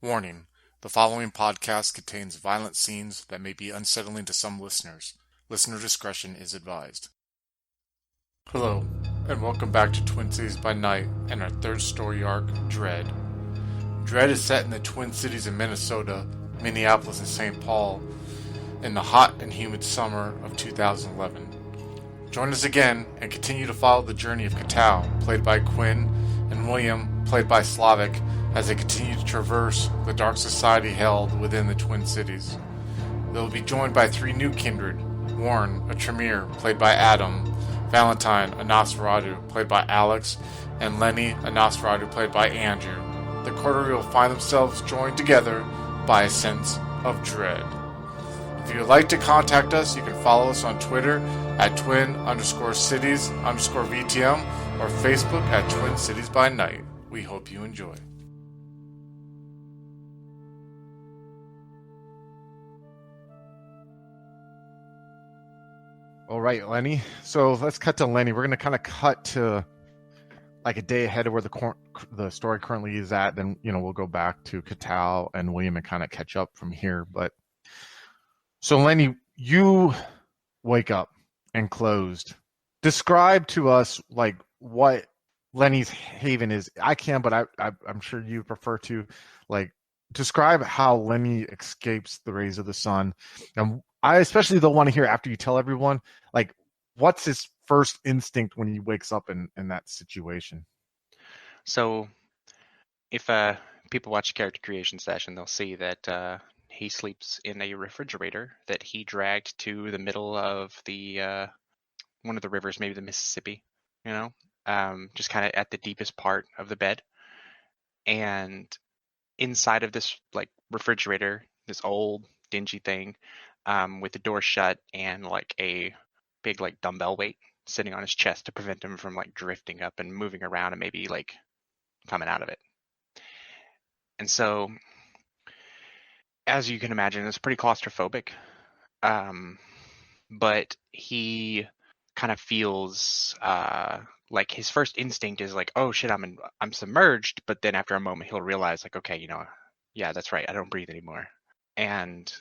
Warning: the following podcast contains violent scenes that may be unsettling to some listeners. Listener discretion is advised. Hello, and welcome back to Twin Cities by Night and our third story arc, Dread. Dread is set in the Twin Cities of Minnesota, Minneapolis, and St. Paul in the hot and humid summer of 2011. Join us again and continue to follow the journey of Katao, played by Quinn, and William, played by Slavic, as they continue to traverse the dark society held within the Twin Cities. They will be joined by three new kindred: Warren, a Tremere, played by Adam; Valentine, a Nosferatu, played by Alex; and Lenny, a Nosferatu, played by Andrew. The coterie will find themselves joined together by a sense of dread. If you would like to contact us, you can follow us on Twitter at twin_cities_VTM or Facebook at Twin Cities by Night. We hope you enjoy. All right, Lenny. So let's cut to Lenny. We're going to kind of cut to like a day ahead of where the story currently is at. Then, we'll go back to Katao and William and kind of catch up from here. But so Lenny, you wake up and closed. Describe to us like what Lenny's haven is. I can, but I'm sure you prefer to like describe how Lenny escapes the rays of the sun. And I especially don't want to hear after you tell everyone, like, what's his first instinct when he wakes up in that situation? So if people watch Character Creation Session, they'll see that he sleeps in a refrigerator that he dragged to the middle of the one of the rivers, maybe the Mississippi, just kind of at the deepest part of the bed. And inside of this like refrigerator, this old dingy thing, with the door shut and like a big like dumbbell weight sitting on his chest to prevent him from like drifting up and moving around and maybe like coming out of it. And so, as you can imagine, it's pretty claustrophobic. But he kind of feels like his first instinct is like, oh shit, I'm submerged. But then after a moment, he'll realize like, okay, yeah, that's right, I don't breathe anymore. And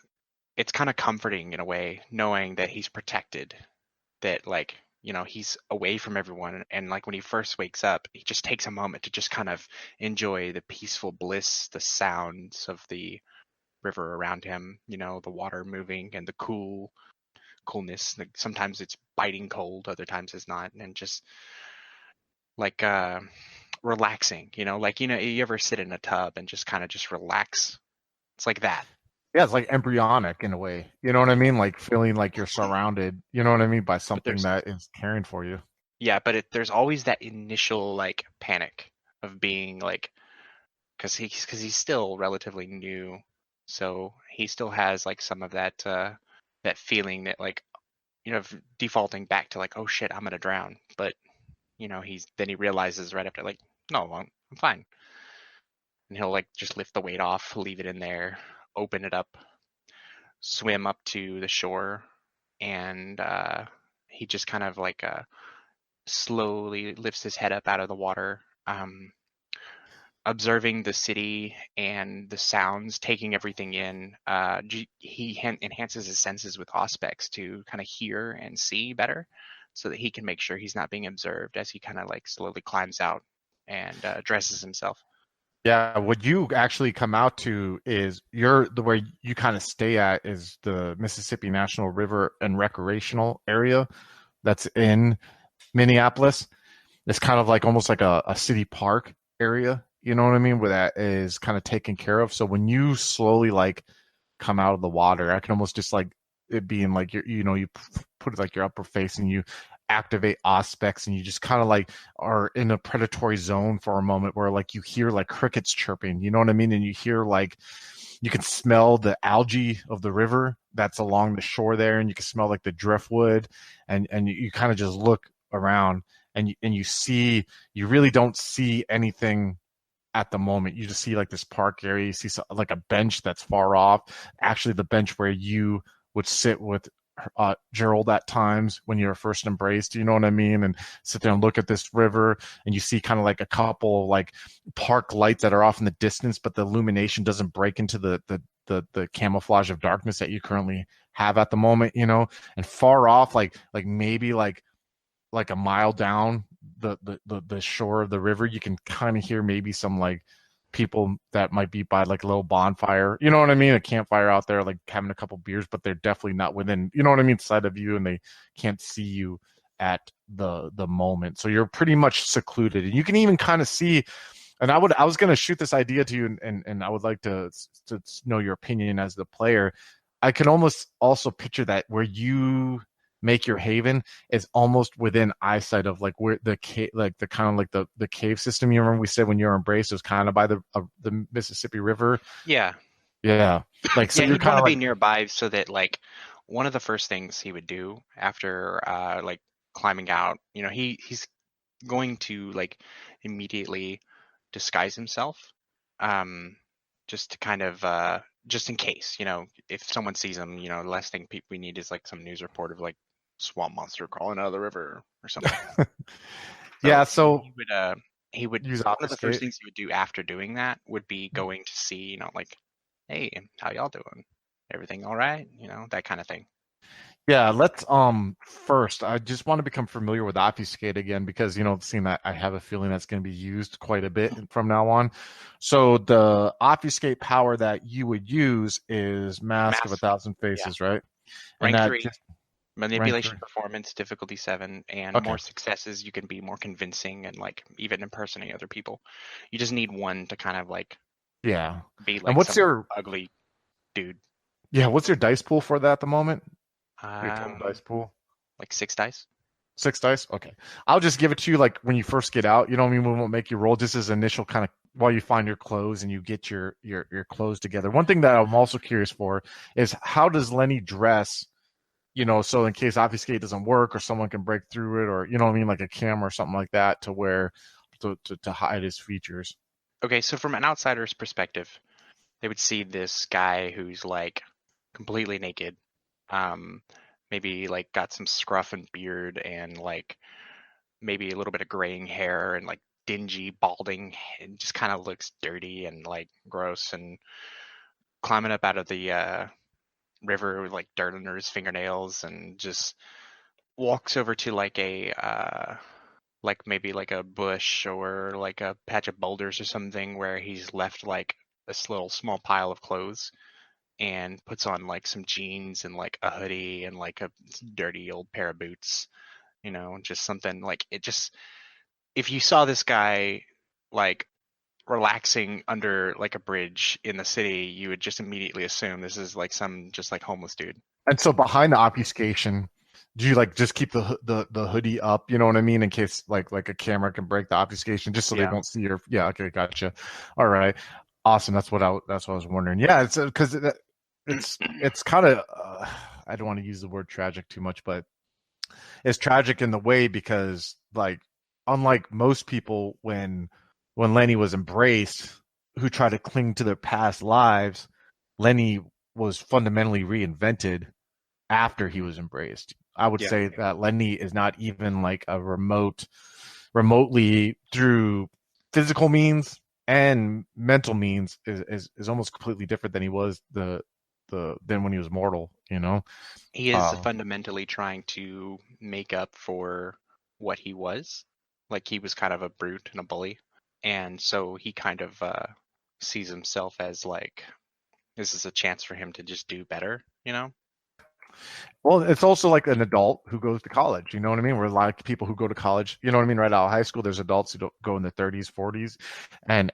it's kind of comforting in a way, knowing that he's protected, that like, he's away from everyone. And like when he first wakes up, he just takes a moment to just kind of enjoy the peaceful bliss, the sounds of the river around him, the water moving and the coolness. Like sometimes it's biting cold, other times it's not. And just like relaxing, like, you ever sit in a tub and just kind of just relax? It's like that. Yeah, it's like embryonic in a way. You know what I mean? Like feeling like you're surrounded, by But something that is caring for you. yeah, but there's always that initial like panic of being like, because he's still relatively new, so he still has like some of that that feeling that like, defaulting back to like, oh shit, I'm gonna drown. But he realizes right after like, no, I'm fine. And he'll like just lift the weight off, leave it in there, open it up, swim up to the shore, and he just kind of like slowly lifts his head up out of the water, observing the city and the sounds, taking everything in. He enhances his senses with auspex to kind of hear and see better, so that he can make sure he's not being observed as he kind of like slowly climbs out and dresses himself. Yeah, what you actually come out to is the where you kind of stay at is the Mississippi National River and Recreational Area that's in Minneapolis. It's kind of like almost like a city park area, you know what I mean, where that is kind of taken care of. So when you slowly like come out of the water, I can almost just like it being like you put it like your upper face and you activate auspex and you just kind of like are in a predatory zone for a moment where like you hear like crickets chirping, you know what I mean? And you hear like you can smell the algae of the river that's along the shore there, and you can smell like the driftwood, and you kind of just look around and you really don't see anything at the moment. You just see like this park area. You see like a bench that's far off. Actually, the bench where you would sit with Gerald at times when you're first embraced, you know what I mean? And sit there and look at this river, and you see kind of like a couple like park lights that are off in the distance, but the illumination doesn't break into the camouflage of darkness that you currently have at the moment, you know. And far off, like maybe like a mile down the shore of the river, you can kind of hear maybe some like people that might be by like a little bonfire, you know what I mean, a campfire out there, like having a couple beers, but they're definitely not within, you know what I mean, sight of you, and they can't see you at the moment. So you're pretty much secluded, and you can even kind of see. And I was going to shoot this idea to you, and I would like to know your opinion as the player. I can almost also picture that where you make your haven is almost within eyesight of like where the cave, like the kind of like the cave system. You remember we said when you're embraced, it was kind of by the Mississippi River. Yeah. Yeah, like so Yeah, you're he'd want kind to of be like nearby so that like one of the first things he would do after like climbing out, he's going to like immediately disguise himself, um just to kind of just in case, if someone sees him, the last thing we need is like some news report of like swamp monster crawling out of the river or something. yeah. So So he would use one of the first obfuscate. things he would do after doing that would be going to see, like, hey, how y'all doing? Everything all right? That kind of thing. Yeah, let's first I just want to become familiar with obfuscate again because seeing that I have a feeling that's going to be used quite a bit from now on. So the obfuscate power that you would use is Mask of a Mass, Thousand yeah. Faces, right? And Rank that 3, just rank manipulation 3. performance, difficulty 7, and Okay. more successes you can be more convincing and like even impersonating other people. You just need one to kind of like Yeah. be And like some ugly dude. what's your dice pool for that at the moment? Your total Um, dice pool? like 6 dice. 6 dice? Okay. I'll just give it to you like when you first get out. You know what I mean? We won't make you roll just as initial kind of while you find your clothes and you get your clothes together. One thing that I'm also curious for is how does Lenny dress, so in case obfuscate doesn't work or someone can break through it or you know what I mean, like a camera or something like that to wear to hide his features. Okay, so from an outsider's perspective, they would see this guy who's like completely naked, um, maybe like got some scruff and beard and like maybe a little bit of graying hair and like dingy balding and just kind of looks dirty and like gross and climbing up out of the river with like dirt under his fingernails and just walks over to like a like maybe like a bush or like a patch of boulders or something where he's left like this little small pile of clothes and puts on like some jeans and like a hoodie and like a dirty old pair of boots, just something like it just if you saw this guy like relaxing under like a bridge in the city, you would just immediately assume this is like some just like homeless dude. And so behind the obfuscation, do you like just keep the hoodie up? You know what I mean, in case like a camera can break the obfuscation, just so they Yeah. don't see your. Yeah, okay, gotcha. All right, awesome. That's what I was wondering. Yeah, it's because it's kind of I don't want to use the word tragic too much, but it's tragic in the way because like unlike most people when Lenny was embraced, who try to cling to their past lives, Lenny was fundamentally reinvented after he was embraced. I would Yeah. say that Lenny is not even like a remotely through physical means and mental means is almost completely different than he was than when he was mortal, you know? He is Uh, fundamentally trying to make up for what he was. Like he was kind of a brute and a bully. And so he kind of sees himself as like this is a chance for him to just do better. Well, it's also like an adult who goes to college. You know what I mean? We're like people who go to college. You know what I mean? Right out of high school, there's adults who don't go in their 30s, 40s, and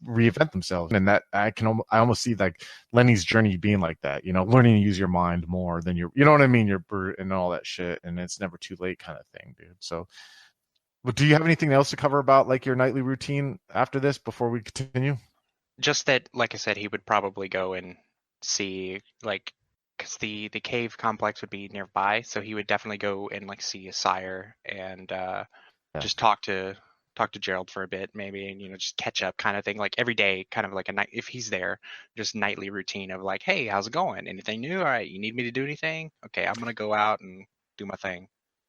reinvent themselves. And that I almost see like Lenny's journey being like that. Learning to use your mind more than you know what I mean? Your brute and all that shit, and it's never too late kind of thing, dude. So, but do you have anything else to cover about like your nightly routine after this before we continue? Just that, like I said, he would probably go and see like because the cave complex would be nearby, so he would definitely go and like see a sire and Yeah. just talk to talk to Gerald for a bit, maybe, and just catch up kind of thing, like every day, kind of like a night if he's there, just nightly routine of like, hey, how's it going? Anything new? All right, you need me to do anything? Okay, I'm gonna go out and do my thing,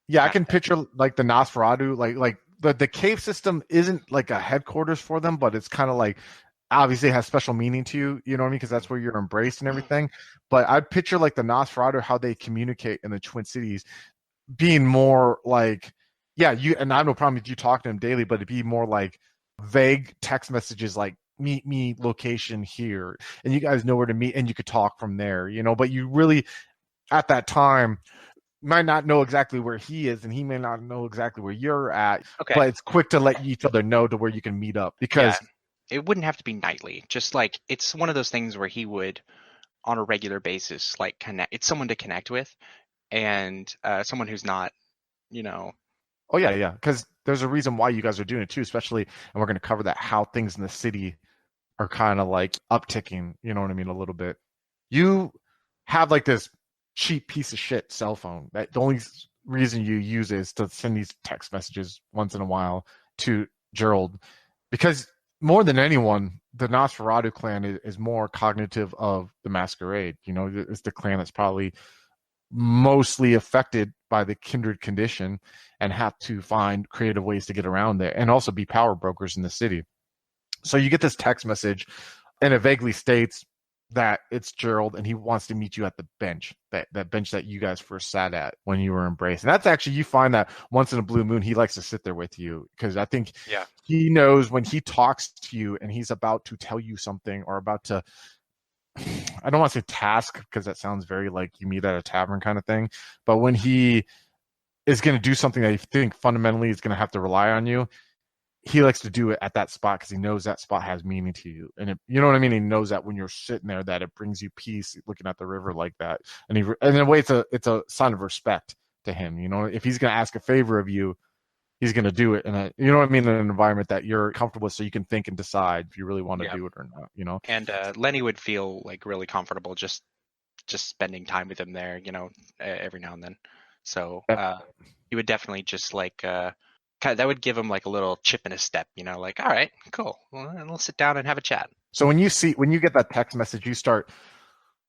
Yeah, I kind of can thing. picture like the Nosferatu, like the cave system isn't like a headquarters for them, but it's kind of like obviously it has special meaning to you, you know what I mean? Because that's where you're embraced and everything. But I'd picture like the Nosferatu, how they communicate in the Twin Cities, being more like, yeah, you and I have no problem with you talking to him daily, but it'd be more like vague text messages like meet me location here, and you guys know where to meet, and you could talk from there, you know. But you really at that time might not know exactly where he is, and he may not know exactly where you're at, Okay, but it's quick to let each other know to where you can meet up yeah, because it wouldn't have to be nightly. Just like it's one of those things where he would, on a regular basis, like connect. It's someone to connect with, and someone who's not, you know, oh yeah, because there's a reason why you guys are doing it too, especially, and we're going to cover that how things in the city are kind of like upticking, you know what I mean, a little bit. You have like this cheap piece of shit cell phone that the only reason you use is to send these text messages once in a while to Gerald, because more than anyone, the Nosferatu clan is more cognitive of the Masquerade. You know, it's the clan that's probably mostly affected by the kindred condition and have to find creative ways to get around there and also be power brokers in the city. So you get this text message and it vaguely states that it's Gerald and he wants to meet you at the bench, that bench that you guys first sat at when you were embraced. And that's actually, you find that once in a blue moon, he likes to sit there with you because I think yeah, he knows when he talks to you and he's about to tell you something or about to, I don't want to say task because that sounds very like you meet at a tavern kind of thing, but when he is going to do something that you think fundamentally is going to have to rely on you, he likes to do it at that spot because he knows that spot has meaning to you, and you know what I mean. He knows that when you're sitting there, that it brings you peace, looking at the river like that, and and in a way, it's a sign of respect to him. You know, if he's going to ask a favor of you, he's going to do it in a, you know what I mean, in an environment that you're comfortable with, so you can think and decide if you really want to yeah. do it or not. You know, And Lenny would feel like really comfortable just spending time with him there, every now and then. So he would definitely just like that would give him like a little chip in his step, like, all right, cool, well, let's sit down and have a chat. so when you get that text message, you start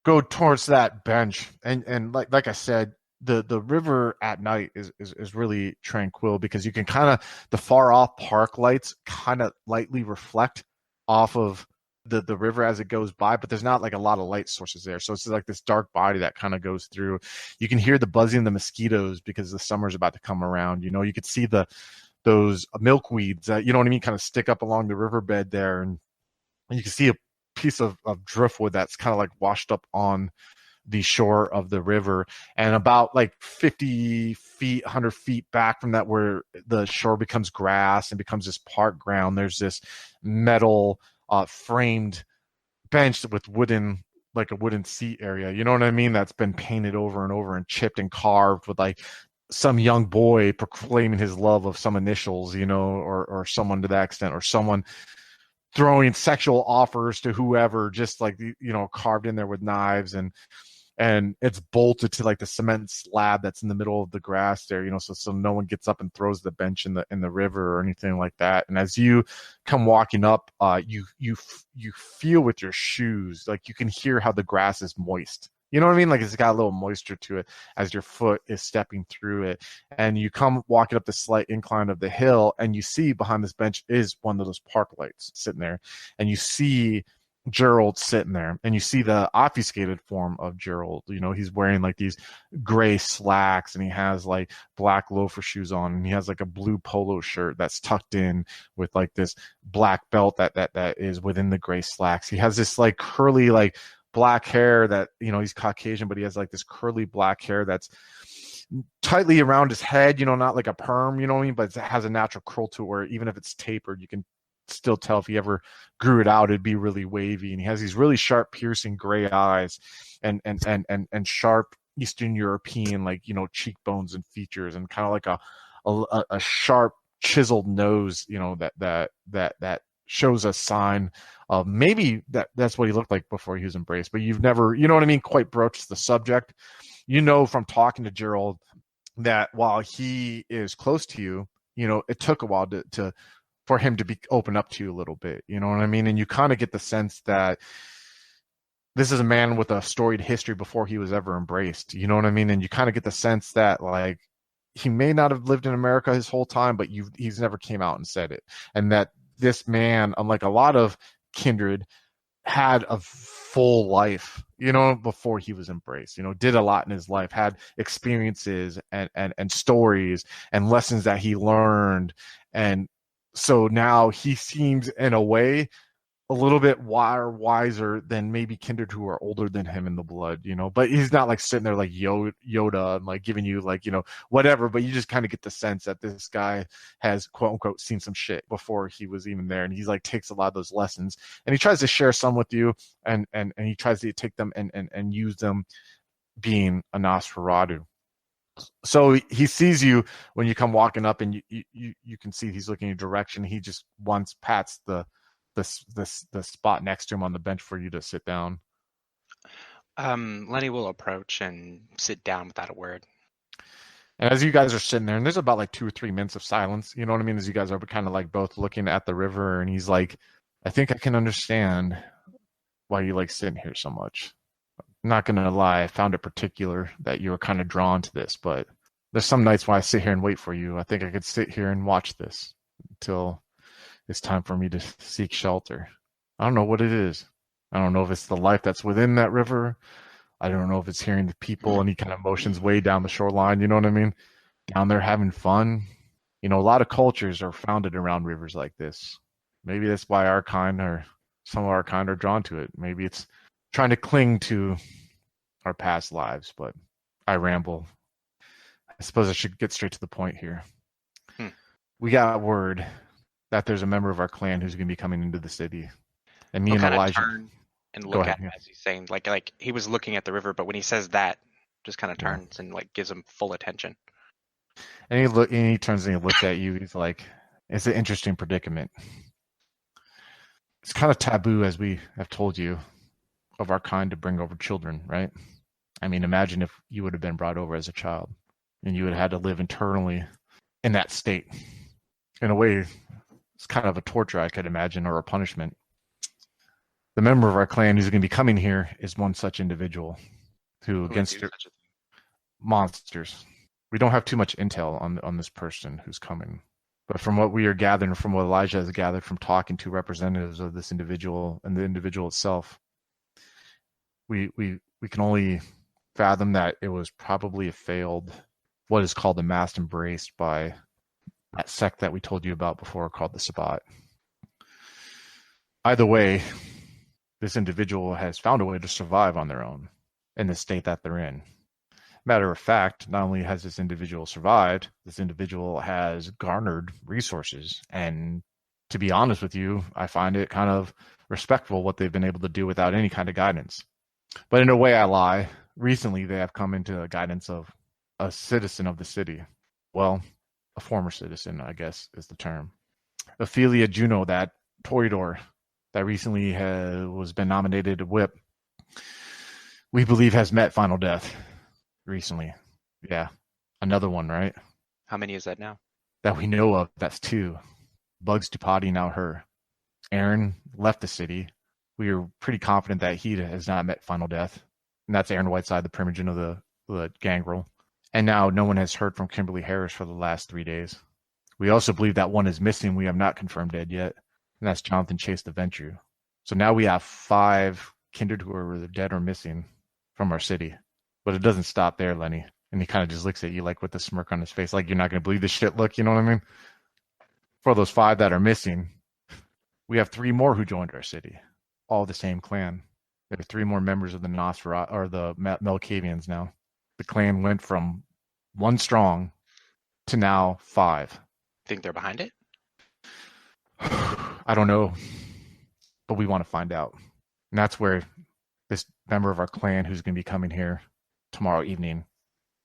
go towards that bench, and like I said, the river at night is really tranquil because you can kind of, the far off park lights kind of lightly reflect off of the river as it goes by, but there's not like a lot of light sources there, so it's like this dark body that kind of goes through. You can hear the buzzing of the mosquitoes because the summer's about to come around. You know, you could see those milkweeds that, you know what I mean, kind of stick up along the riverbed there, and you can see a piece of driftwood that's kind of like washed up on the shore of the river, and about like 50 feet 100 feet back from that, where the shore becomes grass and becomes this park ground, there's this metal framed bench with wooden, like a wooden seat area, you know what I mean, that's been painted over and over and chipped and carved with like some young boy proclaiming his love of some initials, you know, or someone to that extent, or someone throwing sexual offers to whoever, just like, you know, carved in there with knives, and it's bolted to like the cement slab that's in the middle of the grass there, you know, so no one gets up and throws the bench in the river or anything like that. And as you come walking up, you feel with your shoes, like you can hear how the grass is moist. You know what I mean? Like it's got a little moisture to it as your foot is stepping through it. And you come walking up the slight incline of the hill, and you see behind this bench is one of those park lights sitting there. And you see Gerald sitting there, and you see the obfuscated form of Gerald. You know, he's wearing like these gray slacks, and he has like black loafer shoes on, and he has like a blue polo shirt that's tucked in with like this black belt that is within the gray slacks. He has this like curly, like black hair that, you know, he's Caucasian, but he has like this curly black hair that's tightly around his head, you know, not like a perm, you know what I mean, but it has a natural curl to it where even if it's tapered, you can still tell if he ever grew it out, it'd be really wavy. And he has these really sharp, piercing gray eyes, and sharp Eastern European, like, you know, cheekbones and features, and kind of like a sharp chiseled nose, you know, that shows a sign of maybe that's what he looked like before he was embraced. But you've never, you know what I mean, quite broached the subject. You know from talking to Gerald that while he is close to you, you know, it took a while to for him to be open up to you a little bit. You know what I mean? And you kind of get the sense that this is a man with a storied history before he was ever embraced. You know what I mean? And you kind of get the sense that like he may not have lived in America his whole time, but he's never came out and said it. And that this man, unlike a lot of kindred, had a full life, before he was embraced, did a lot in his life, had experiences and stories and lessons that he learned. And so now he seems in a way a little bit wiser than maybe kindred who are older than him in the blood, but he's not like sitting there like Yoda and like giving you like, whatever, but you just kind of get the sense that this guy has quote unquote seen some shit before he was even there. And he's like takes a lot of those lessons and he tries to share some with you and he tries to take them and use them being a Nosferatu. So he sees you when you come walking up and you can see he's looking in your direction. He just once pats the spot next to him on the bench for you to sit down. Lenny will approach and sit down without a word. And as you guys are sitting there, and there's about like 2 or 3 minutes of silence, you know what I mean? As you guys are kind of like both looking at the river, and he's like, I think I can understand why you like sitting here so much. I'm not going to lie, I found it particular that you were kind of drawn to this, but there's some nights why I sit here and wait for you. I think I could sit here and watch this until it's time for me to seek shelter. I don't know what it is. I don't know if it's the life that's within that river. I don't know if it's hearing the people, any kind of motions way down the shoreline, you know what I mean? Down there having fun. A lot of cultures are founded around rivers like this. Maybe that's why our kind or some of our kind are drawn to it. Maybe it's trying to cling to our past lives, but I ramble. I suppose I should get straight to the point here. We got word that there's a member of our clan who's going to be coming into the city. And me and Elijah turn and look at him as he's saying, like he was looking at the river, but when he says that, just kind of turns and like gives him full attention. And he turns and he looks at you. He's like, it's an interesting predicament. It's kind of taboo, as we have told you, of our kind to bring over children, right? I mean, imagine if you would have been brought over as a child and you would have had to live internally in that state. In a way, it's kind of a torture, I could imagine, or a punishment. The member of our clan who's going to be coming here is one such individual who against monsters. We don't have too much intel on this person who's coming. But from what we are gathering, from what Elijah has gathered from talking to representatives of this individual and the individual itself, we can only fathom that it was probably a failed, what is called a mass embrace by that sect that we told you about before called the Sabbat. Either way, this individual has found a way to survive on their own in the state that they're in. Matter of fact, not only has this individual survived, this individual has garnered resources. And to be honest with you, I find it kind of respectful what they've been able to do without any kind of guidance. But in a way, I lie. Recently, they have come into the guidance of a citizen of the city. Well, a former citizen, I guess, is the term. Ophelia Juno, that Toreador that recently was been nominated to whip, we believe has met final death recently. Yeah, another one, right? How many is that now? That we know of, that's 2. Bugs Dupati, now her. Aaron left the city. We are pretty confident that he has not met final death. And that's Aaron Whiteside, the primogen of the gangrel. And now no one has heard from Kimberly Harris for the last 3 days. We also believe that one is missing. We have not confirmed dead yet. And that's Jonathan Chase the Venture. So now we have 5 kindred who are dead or missing from our city. But it doesn't stop there, Lenny. And he kind of just looks at you like with a smirk on his face, like you're not going to believe this shit look, you know what I mean? For those 5 that are missing, we have 3 more who joined our city, all the same clan. There are 3 more members of the Nosferatu, or the Melkavians now. The clan went from 1 strong to now 5. Think they're behind it? I don't know, but we want to find out. And that's where this member of our clan who's going to be coming here tomorrow evening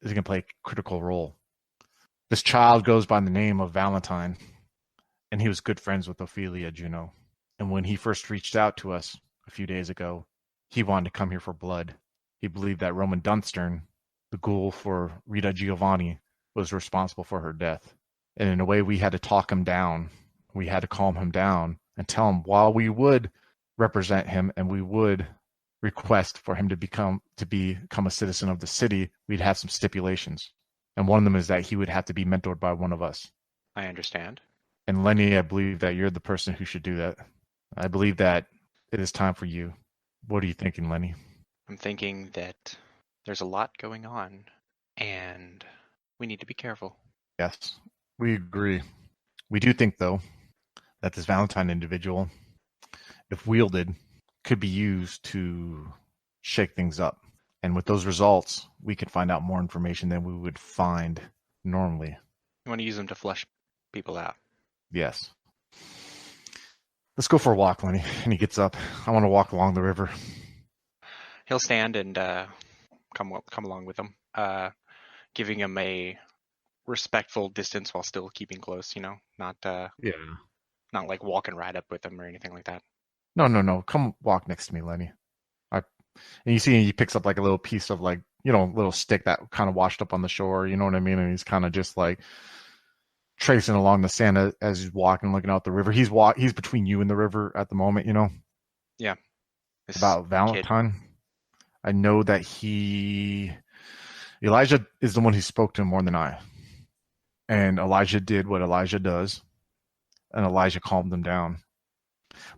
is going to play a critical role. This child goes by the name of Valentine, and he was good friends with Ophelia Juno. And when he first reached out to us a few days ago, he wanted to come here for blood. He believed that Roman Dunstern, the ghoul for Rita Giovanni, was responsible for her death. And in a way, we had to talk him down We had to calm him down and tell him while we would represent him and we would request for him to become a citizen of the city, we'd have some stipulations. And one of them is that he would have to be mentored by one of us. I understand. And Lenny, I believe that you're the person who should do that. I believe that it is time for you. What are you thinking, Lenny? I'm thinking that there's a lot going on, and we need to be careful. Yes, we agree. We do think, though, that this Valentine individual, if wielded, could be used to shake things up. And with those results, we could find out more information than we would find normally. You want to use them to flush people out. Yes. Let's go for a walk, Lenny. And he gets up. I want to walk along the river. He'll stand and come along with him, giving him a respectful distance while still keeping close. Not like walking right up with him or anything like that. No. Come walk next to me, Lenny. And you see he picks up like a little piece of like, little stick that kind of washed up on the shore, you know what I mean? And he's kind of just like tracing along the sand as he's walking, looking out the river. He's between you and the river at the moment, Yeah. About Valentine. Kid. I know that Elijah is the one who spoke to him more than I. And Elijah did what Elijah does. And Elijah calmed him down.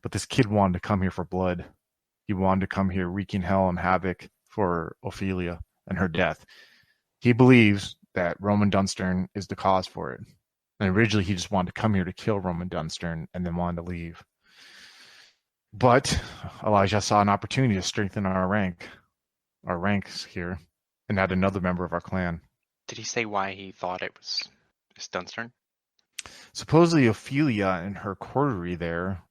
But this kid wanted to come here for blood. He wanted to come here wreaking hell and havoc for Ophelia and her death. He believes that Roman Dunstern is the cause for it. And originally he just wanted to come here to kill Roman Dunstern and then wanted to leave. But Elijah saw an opportunity to strengthen our ranks here, and add another member of our clan. Did he say why he thought it was Dunstern? Supposedly Ophelia and her coterie there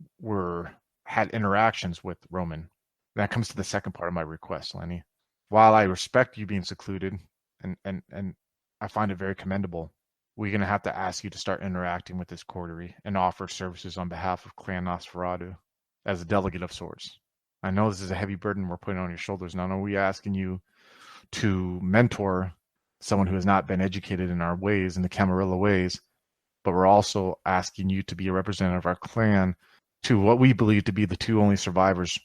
had interactions with Roman. That comes to the second part of my request, Lenny. While I respect you being secluded, and I find it very commendable, we're going to have to ask you to start interacting with this coterie and offer services on behalf of Clan Nosferatu as a delegate of sorts. I know this is a heavy burden we're putting on your shoulders. Not only are we asking you to mentor someone who has not been educated in our ways, in the Camarilla ways, but we're also asking you to be a representative of our clan to what we believe to be the two only survivors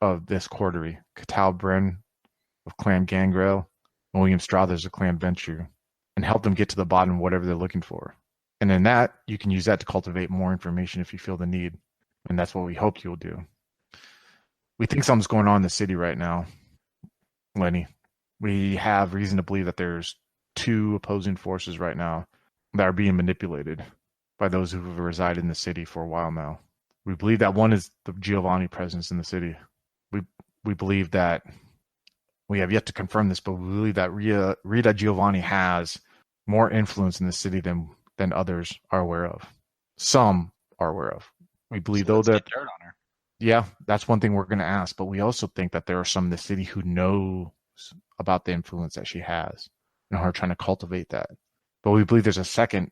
of this coterie, Catal Bren of Clan Gangrel and William Strathers of Clan Venture, and help them get to the bottom of whatever they're looking for. And in that, you can use that to cultivate more information if you feel the need. And that's what we hope you'll do. We think something's going on in the city right now, Lenny. We have reason to believe that there's two opposing forces right now that are being manipulated by those who have resided in the city for a while now. We believe that one is the Giovanni presence in the city. We believe that, we have yet to confirm this, but we believe that Rita Giovanni has more influence in the city than others are aware of. Some are aware of. We believe so though that dirt on her. Yeah, that's one thing we're going to ask, but we also think that there are some in the city who know about the influence that she has and are trying to cultivate that. But we believe there's a second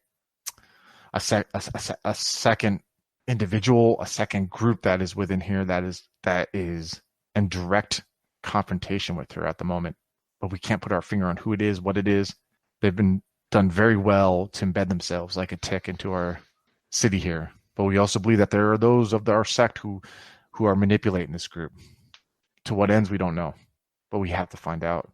individual, a second group that is within here that is in direct confrontation with her at the moment. But we can't put our finger on who it is, what it is. They've been done very well to embed themselves like a tick into our city here. But we also believe that there are those of our sect who are manipulating this group. To what ends, we don't know. But we have to find out.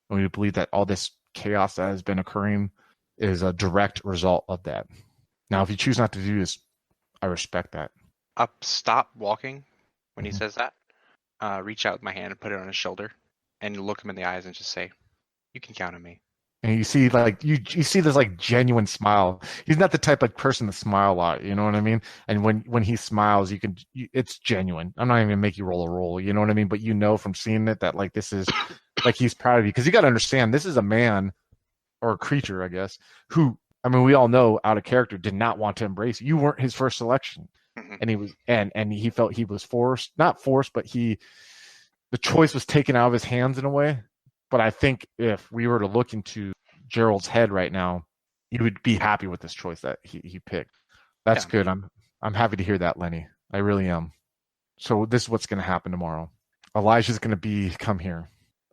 And we believe that all this chaos that has been occurring is a direct result of that. Now, if you choose not to do this, I respect that. Stop walking when he says that. Reach out with my hand and put it on his shoulder and look him in the eyes and just say, "You can count on me." And you see, like you see this like genuine smile. He's not the type of person to smile a lot, you know what I mean? And when he smiles, it's genuine. I'm not even gonna make you roll, you know what I mean? But you know from seeing it that like this is like he's proud of you, because you got to understand this is a man or a creature, I guess, who, I mean, we all know out of character did not want to embrace you. You weren't his first selection, and he was, and he felt he was not forced, but the choice was taken out of his hands in a way. But I think if we were to look into Gerald's head right now, you would be happy with this choice that he picked. That's good. I'm happy to hear that, Lenny. I really am. So this is what's going to happen tomorrow. Elijah's going to come here.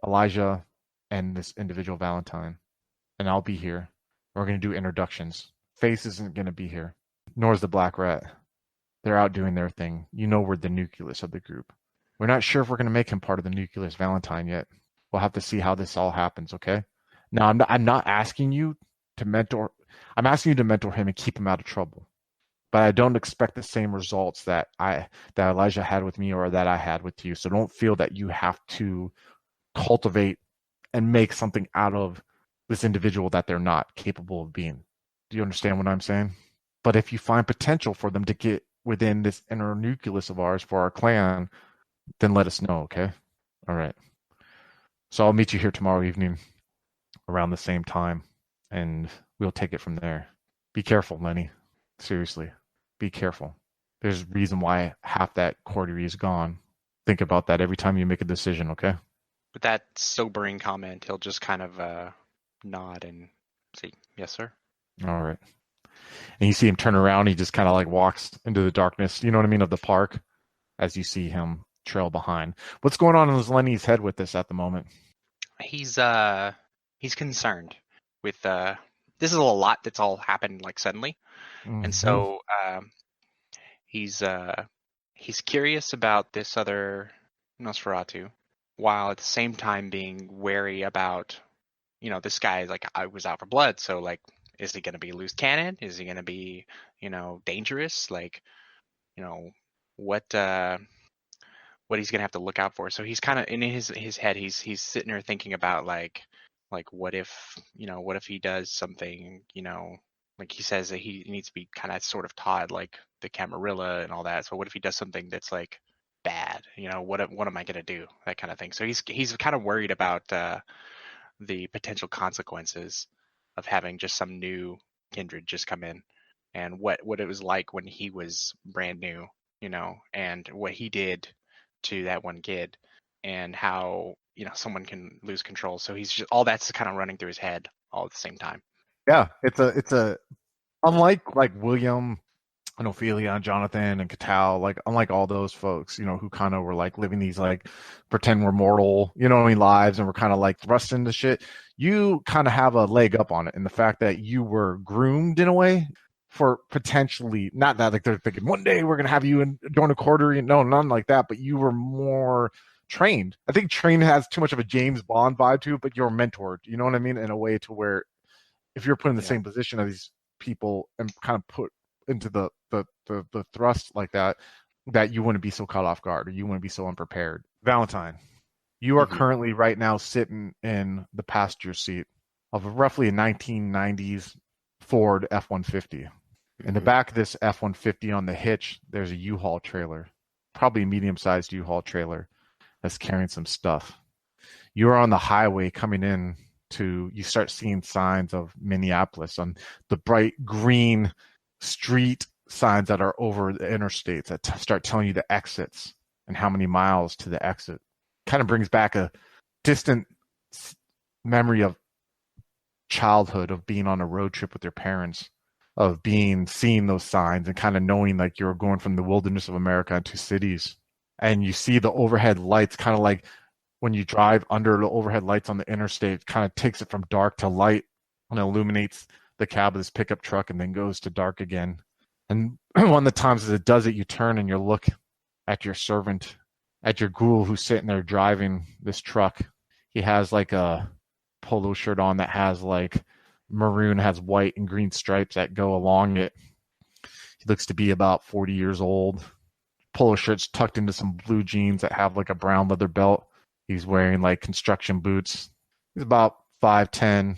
Elijah and this individual Valentine. And I'll be here. We're going to do introductions. Face isn't going to be here. Nor is the Black Rat. They're out doing their thing. You know we're the nucleus of the group. We're not sure if we're going to make him part of the nucleus Valentine yet. We'll have to see how this all happens, okay? Now, I'm not asking you to mentor. I'm asking you to mentor him and keep him out of trouble. But I don't expect the same results that Elijah had with me or that I had with you. So don't feel that you have to cultivate and make something out of this individual that they're not capable of being. Do you understand what I'm saying? But if you find potential for them to get within this inner nucleus of ours for our clan, then let us know, okay? All right. So I'll meet you here tomorrow evening around the same time, and we'll take it from there. Be careful, Lenny. Seriously, be careful. There's a reason why half that coterie is gone. Think about that every time you make a decision, okay? With that sobering comment, he'll just kind of nod and say, "Yes, sir." All right. And you see him turn around. He just kind of like walks into the darkness, you know what I mean, of the park, as you see him trail behind. What's going on in Lenny's head with this at the moment? He's concerned with this is a lot that's all happened like suddenly, and so he's curious about this other Nosferatu, while at the same time being wary about, this guy, like, I was out for blood, so like, is he going to be loose cannon? Is he going to be, dangerous? Like, what he's going to have to look out for. So he's kind of in his head. He's sitting there thinking about like what if he does something, like he says that he needs to be kind of sort of taught like the Camarilla and all that. So what if he does something that's like bad? What am I going to do? That kind of thing. So he's kind of worried about the potential consequences of having just some new kindred just come in, and what it was like when he was brand new, and what he did to that one kid, and how someone can lose control. So he's just, all that's kind of running through his head all at the same time. Yeah, it's a unlike like William and Ophelia and Jonathan and Catal, like unlike all those folks, who kind of were like living these like pretend we're mortal, lives, and we're kind of like thrust into shit. You kind of have a leg up on it in the fact that you were groomed in a way for potentially, not that like they're thinking one day we're gonna have you join a coterie. No, none like that. But you were more trained. I think trained has too much of a James Bond vibe to it, but you're mentored. You know what I mean? In a way to where if you're put in the same position of these people and kind of put into the thrust like that you wouldn't be so caught off guard, or you wouldn't be so unprepared. Valentine, you are currently right now sitting in the passenger seat of roughly a 1990s Ford F-150. In the back of this F-150 on the hitch, there's a U-Haul trailer, probably a medium-sized U-Haul trailer that's carrying some stuff. You're on the highway coming in you start seeing signs of Minneapolis on the bright green street signs that are over the interstates that start telling you the exits and how many miles to the exit. Kind of brings back a distant memory of childhood, of being on a road trip with your parents, of seeing those signs and kind of knowing like you're going from the wilderness of America into cities. And you see the overhead lights, kind of like when you drive under the overhead lights on the interstate, kind of takes it from dark to light and illuminates the cab of this pickup truck and then goes to dark again. And one of the times as it does it, you turn and you look at your servant, at your ghoul who's sitting there driving this truck. He has like a polo shirt on that has like maroon, has white and green stripes that go along it. He looks to be about 40 years old. Polo shirt's tucked into some blue jeans that have like a brown leather belt. He's wearing like construction boots. He's about 5'10",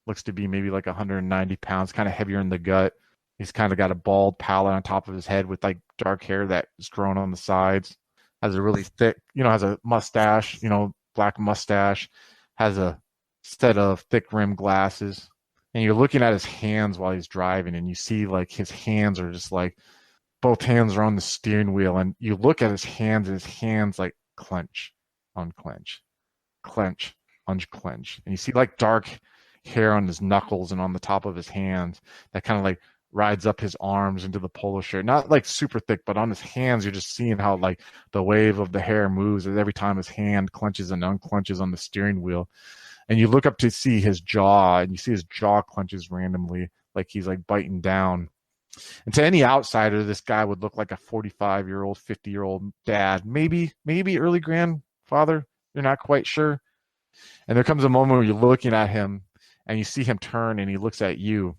looks to be maybe like 190 pounds, kind of heavier in the gut. He's kind of got a bald pallor on top of his head with like dark hair that is grown on the sides. Has a really thick, has a mustache, black mustache. Has a set of thick rimmed glasses. And you're looking at his hands while he's driving, and you see like his hands are just like, both hands are on the steering wheel. And you look at his hands like clench, unclench, clench, unclench. And you see like dark hair on his knuckles and on the top of his hands that kind of like rides up his arms into the polo shirt. Not like super thick, but on his hands, you're just seeing how like the wave of the hair moves every time his hand clenches and unclenches on the steering wheel. And you look up to see his jaw, and you see his jaw clenches randomly, like he's like biting down. And to any outsider, this guy would look like a 45-year-old, 50-year-old dad, maybe early grandfather. You're not quite sure. And there comes a moment where you're looking at him and you see him turn and he looks at you.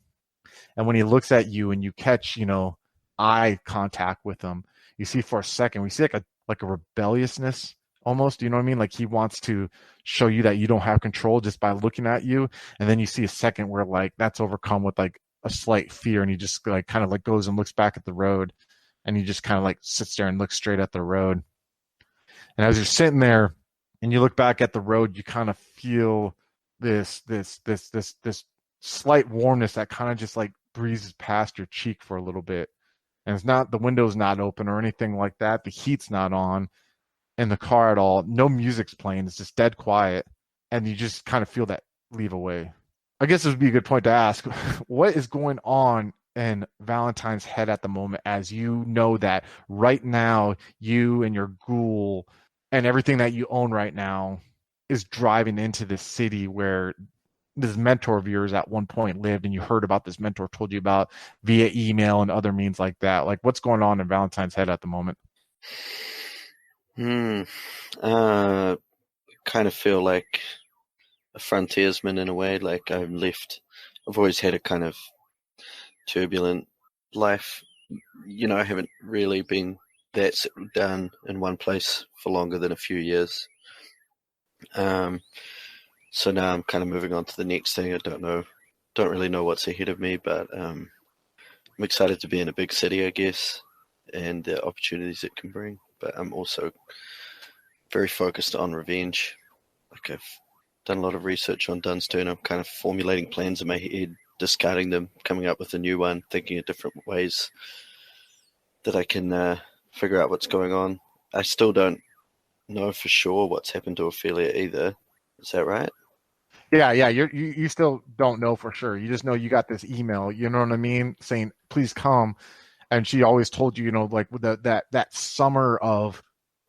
And when he looks at you and you catch, eye contact with him, you see for a second, we see like a rebelliousness almost, you know what I mean? Like he wants to show you that you don't have control just by looking at you. And then you see a second where like that's overcome with like a slight fear, and he just like kind of like goes and looks back at the road, and he just kind of like sits there and looks straight at the road. And as you're sitting there and you look back at the road, you kind of feel this slight warmness that kind of just like breezes past your cheek for a little bit. And it's not, the window's not open or anything like that. The heat's not on in the car at all. No music's playing. It's just dead quiet. And you just kind of feel that leave away. I guess this would be a good point to ask. What is going on in Valentine's head at the moment, as you know that right now you and your ghoul and everything that you own right now is driving into this city where this mentor of yours at one point lived, and you heard about this mentor told you about via email and other means like that? Like, what's going on in Valentine's head at the moment? Kind of feel like a frontiersman in a way. Like I've always had a kind of turbulent life. I haven't really been that settled down in one place for longer than a few years. So now I'm kind of moving on to the next thing. I don't really know what's ahead of me, but I'm excited to be in a big city, I guess, and the opportunities it can bring. But I'm also very focused on revenge. Like I've done a lot of research on Dunstone. I'm kind of formulating plans in my head, discarding them, coming up with a new one, thinking of different ways that I can figure out what's going on. I still don't know for sure what's happened to Ophelia either. Is that right? Yeah. You still don't know for sure. You just know you got this email, you know what I mean, saying please come. And she always told you, like with that summer of,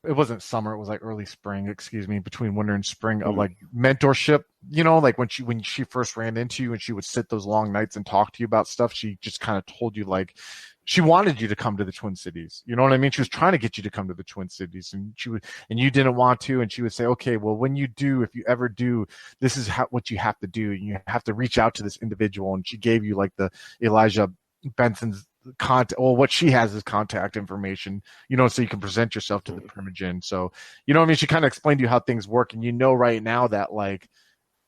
it wasn't summer, it was like early spring, excuse me, between winter and spring, of like mentorship, like when she first ran into you and she would sit those long nights and talk to you about stuff. She just kind of told you like she wanted you to come to the Twin Cities. You know what I mean? She was trying to get you to come to the Twin Cities, and you didn't want to. And she would say, okay, well, when you do, if you ever do, this is what you have to do. You have to reach out to this individual. And she gave you like the Elijah Benson's what she has is contact information, so you can present yourself to the Primogen. So, what I mean? She kind of explained to you how things work, and right now that like,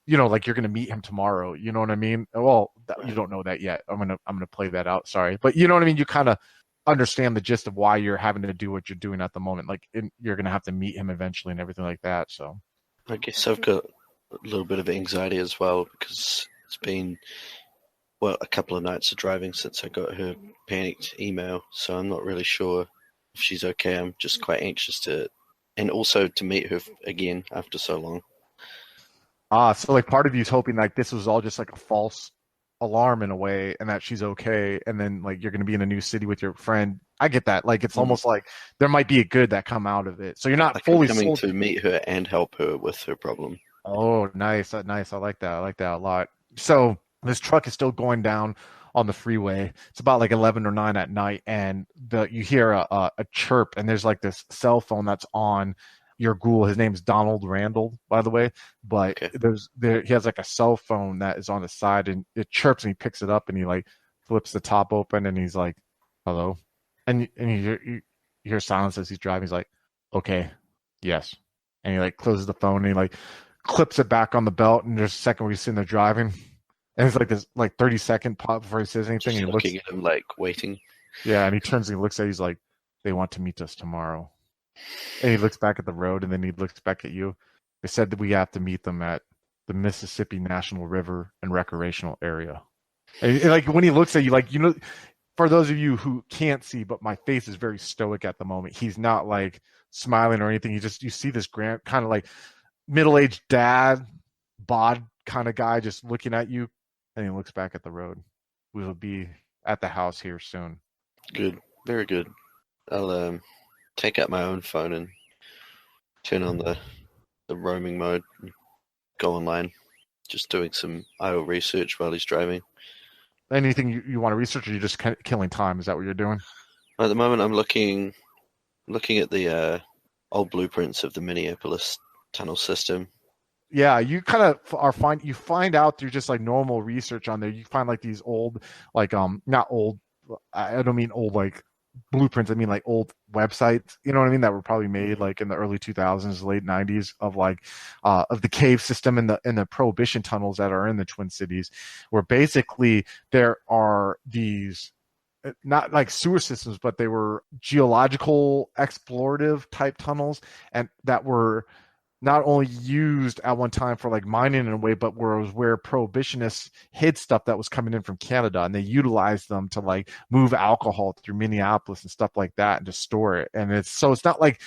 like you're going to meet him tomorrow. You know what I mean? Well, you don't know that yet. I'm going to play that out. Sorry. But you know what I mean? You kind of understand the gist of why you're having to do what you're doing at the moment. Like you're going to have to meet him eventually and everything like that. So I guess I've got a little bit of anxiety as well, because it's been, a couple of nights of driving since I got her panicked email. So I'm not really sure if she's okay. I'm just quite anxious and also to meet her again after so long. So like part of you is hoping like this was all just like a false alarm in a way, and that she's okay, and then like you're going to be in a new city with your friend. I get that. Like it's almost like there might be a good that come out of it. So you're not fully coming to meet her and help her with her problem. Oh, nice. Nice. I like that. I like that a lot. So this truck is still going down on the freeway. It's about like 11 or 9 at night, and you hear a chirp, and there's like this cell phone that's on your ghoul. His name's Donald Randall, by the way. But okay. He has like a cell phone that is on the side, and it chirps, and he picks it up, and he like flips the top open, and he's like, "Hello," and you hear silence as he's driving. He's like, "Okay, yes," and he like closes the phone, and he like clips it back on the belt, and there's a second where he's sitting there driving. And it's like this like 30-second pop before he says anything. Just and he looking at him like waiting. Yeah, and he turns and he looks at you, he's like, they want to meet us tomorrow. And he looks back at the road, and then he looks back at you. They said that we have to meet them at the Mississippi National River and Recreational Area. And like when he looks at you, like, for those of you who can't see, but my face is very stoic at the moment. He's not like smiling or anything. You see this kind of like middle-aged dad, bod kind of guy just looking at you. And he looks back at the road. We will be at the house here soon. Good. Very good. I'll take out my own phone and turn on the roaming mode and go online. Just doing some IO research while he's driving. anything you want to research, or you're just kind of killing time? Is that what you're doing? At the moment, I'm looking at the old blueprints of the Minneapolis tunnel system. Yeah, you kind of you find out through just like normal research on there. You find like these old, like not old. I don't mean old like blueprints. I mean like old websites. You know what I mean? That were probably made like in the early 2000s, late 90s of like of the cave system and the Prohibition tunnels that are in the Twin Cities, where basically there are these not like sewer systems, but they were geological explorative type tunnels, and that were not only used at one time for like mining in a way, but where prohibitionists hid stuff that was coming in from Canada, and they utilized them to like move alcohol through Minneapolis and stuff like that, and to store it. And it's not like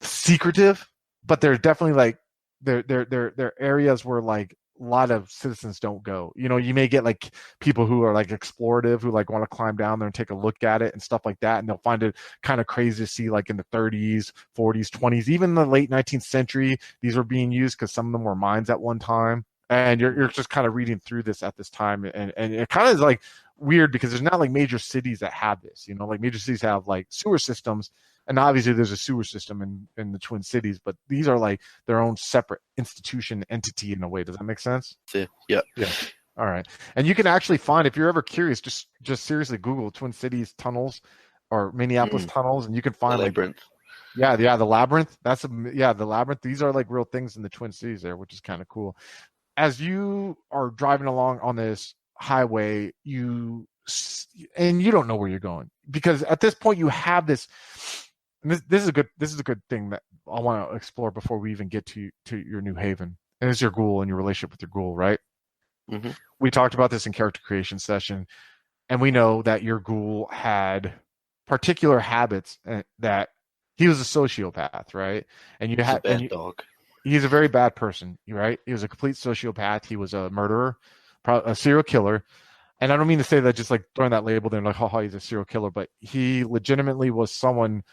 secretive, but they're definitely like they're areas where like a lot of citizens don't go. You know, you may get like people who are like explorative, who like want to climb down there and take a look at it and stuff like that, and they'll find it kind of crazy to see like in the 30s, 40s, 20s, even in the late 19th century, these were being used because some of them were mines at one time. And you're just kind of reading through this at this time, and it kind of is like weird because there's not like major cities that have this. You know, like major cities have like sewer systems, and obviously there's a sewer system in the Twin Cities, but these are like their own separate institution entity in a way. Does that make sense? Yeah. All right. And you can actually find, if you're ever curious, just seriously Google Twin Cities tunnels or Minneapolis tunnels, and you can find the labyrinth. Like, the labyrinth. The labyrinth. These are like real things in the Twin Cities there, which is kind of cool. As you are driving along on this highway, you don't know where you're going, because at this point you have this. This is a good thing that I want to explore before we even get to your New Haven, and it's your ghoul and your relationship with your ghoul, right? Mm-hmm. We talked about this in character creation session, and we know that your ghoul had particular habits, that he was a sociopath, right? And you had a bad dog. He's a very bad person, right? He was a complete sociopath. He was a murderer, a serial killer. And I don't mean to say that just like throwing that label there, like, haha, he's a serial killer, but he legitimately was someone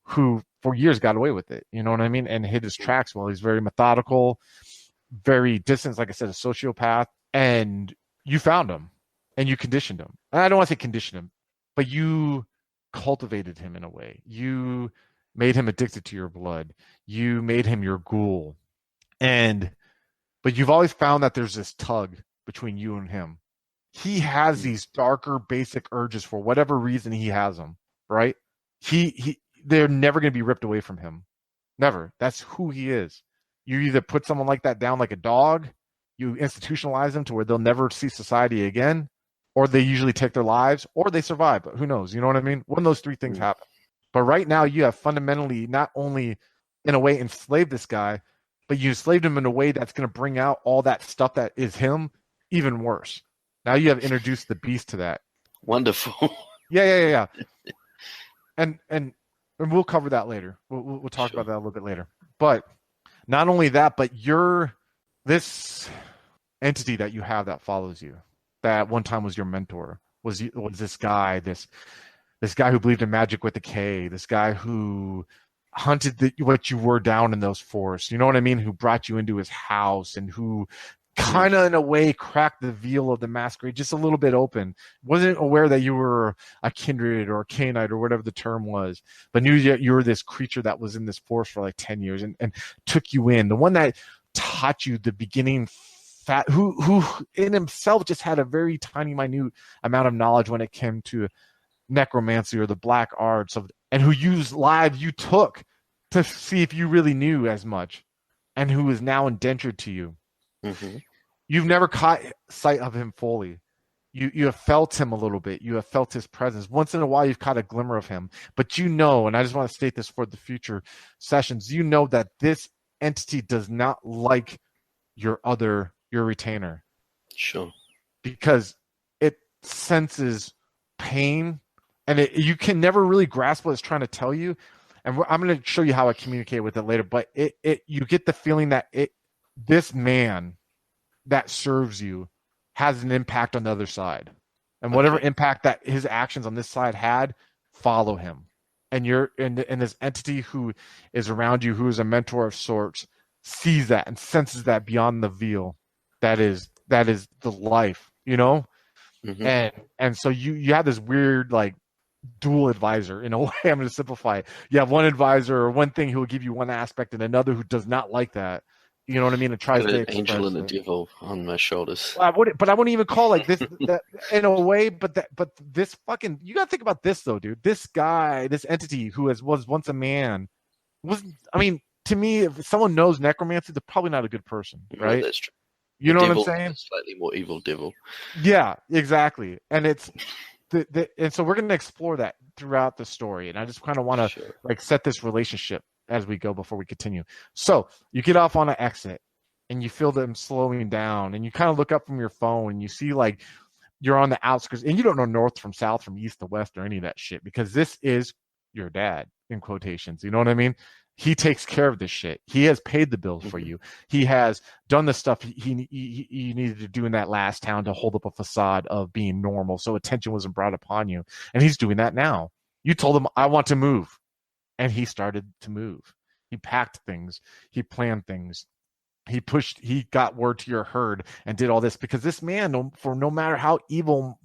who for years got away with it, you know what I mean? And hid his tracks well. He's very methodical, very distant, like I said, a sociopath. And you found him and you conditioned him. And I don't want to say condition him, but you cultivated him in a way. You made him addicted to your blood. You made him your ghoul. But you've always found that there's this tug between you and him. He has these darker basic urges for whatever reason he has them, right? They're never going to be ripped away from him. Never. That's who he is. You either put someone like that down like a dog, you institutionalize them to where they'll never see society again, or they usually take their lives, or they survive. But who knows? You know what I mean? One of those three things happen. But right now, you have fundamentally not only, in a way, enslaved this guy, but you enslaved him in a way that's going to bring out all that stuff that is him even worse. Now you have introduced the beast to that. Wonderful. Yeah. And we'll cover that later. We'll talk about that a little bit later. But not only that, but this entity that you have that follows you, that at one time was your mentor, was this guy, this guy who believed in magic with a K, this guy who hunted what you were down in those forests. You know what I mean? Who brought you into his house and who kind of in a way cracked the veil of the Masquerade just a little bit open. Wasn't aware that you were a kindred or a Cainite or whatever the term was, but knew that you were this creature that was in this forest for like 10 years and took you in. The one that taught you the beginning who in himself just had a very tiny, minute amount of knowledge when it came to necromancy or the black arts and who used lives you took to see if you really knew as much, and who is now indentured to you. Mm-hmm. You've never caught sight of him fully. You have felt him a little bit. You have felt his presence. Once in a while, you've caught a glimmer of him. But you know, and I just want to state this for the future sessions, you know that this entity does not like your retainer. Sure. Because it senses pain, and you can never really grasp what it's trying to tell you. And I'm going to show you how I communicate with it later. But you get the feeling that this man that serves you has an impact on the other side, and whatever impact that his actions on this side had, follow him. And you're in this entity who is around you, who is a mentor of sorts, sees that and senses that beyond the veil. That is the life, you know. And so you have this weird like dual advisor in a way. I'm going to simplify it. You have one advisor or one thing who will give you one aspect and another who does not like that. You know what I mean? And tries Got to an express angel and a it. devil on my shoulders. I wouldn't even call like this that in a way, but this fucking you gotta think about this though, dude. This guy, this entity who was once a man, to me, if someone knows necromancy, they're probably not a good person, right? That's true. You know what I'm Devil, saying? slightly more evil devil. Yeah, exactly. And it's and so we're gonna explore that throughout the story. And I just kind of want to like set this relationship as we go before we continue. So you get off on an exit and you feel them slowing down and you kind of look up from your phone and you see like you're on the outskirts and you don't know north from south from east to west or any of that shit because this is your dad in quotations. You know what I mean? He takes care of this shit. He has paid the bills for you. He has done the stuff he needed to do in that last town to hold up a facade of being normal so attention wasn't brought upon you. And he's doing that now. You told him, I want to move. And he started to move. He packed things. He planned things. He got word to your herd and did all this because this man, for no matter how evil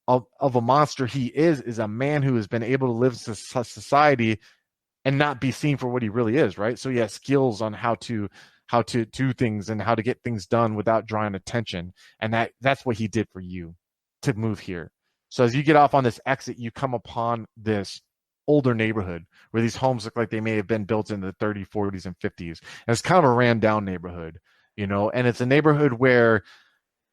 of a monster he is a man who has been able to live in society and not be seen for what he really is, right? So he has skills on how to do things and how to get things done without drawing attention. And that's what he did for you to move here. So as you get off on this exit, you come upon this older neighborhood where these homes look like they may have been built in the 30s, 40s, and 50s. And it's kind of a ran down neighborhood, you know, and it's a neighborhood where